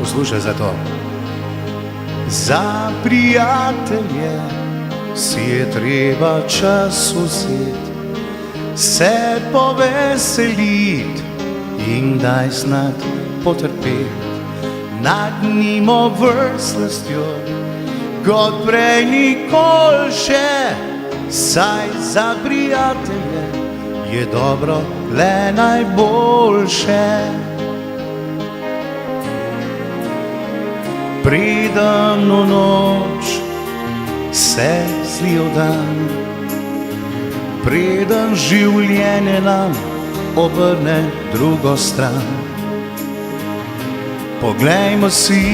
Poslušaj za to. Za prijatelje si je treba čas vzeti, se poveseliti in kdaj znat potrpeti. Nagnimo vrslostjo, kot prej nikoli še, saj za prijatelje je dobro le najboljše. Preden v noč se zlijo dan, preden življenje nam obrne drugo stran, poglejmo si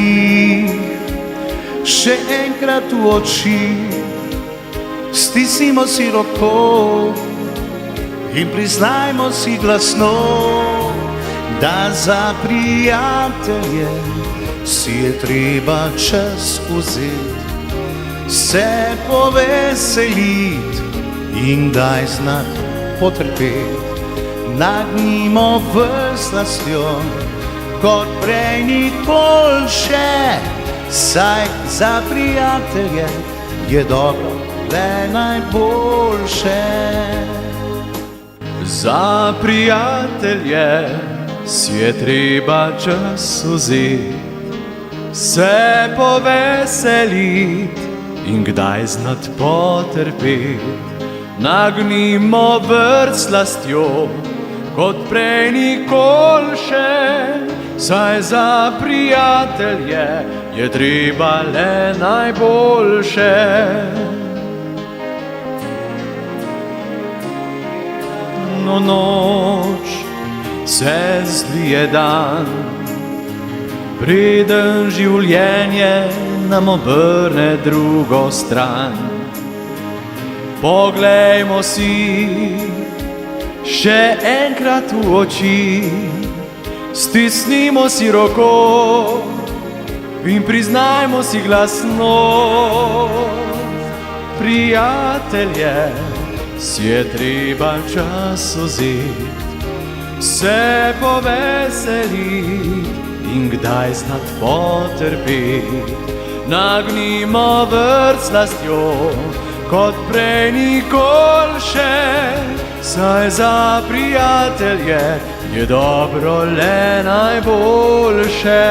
še enkrat v oči, stisnimo si roko in priznajmo si glasno, da za prijatelje si je treba čas vzeti, se poveseliti in kdaj znat potrpeti. Nagnimo vrslostjo, kot prej nikoli še, saj za prijatelje je dobro le najboljše. Za prijatelje si je treba čas vzeti, se poveseliti in kdaj znat potrpeti. Nagnimo vrslostjo, kot prej nikoli še, saj za prijatelje je treba le najboljše. No, noč se zlije dan, preden življenje nam obrne drugo stran. Poglejmo si še enkrat v oči, stisnimo si roko in priznajmo si glasno, prijatelje si je treba čas vzeti, se poveseliti in kdaj znat potrpeti. Nagnimo vrslostjo, kot prej nikoli še, saj za prijatelje je dobro le najboljše.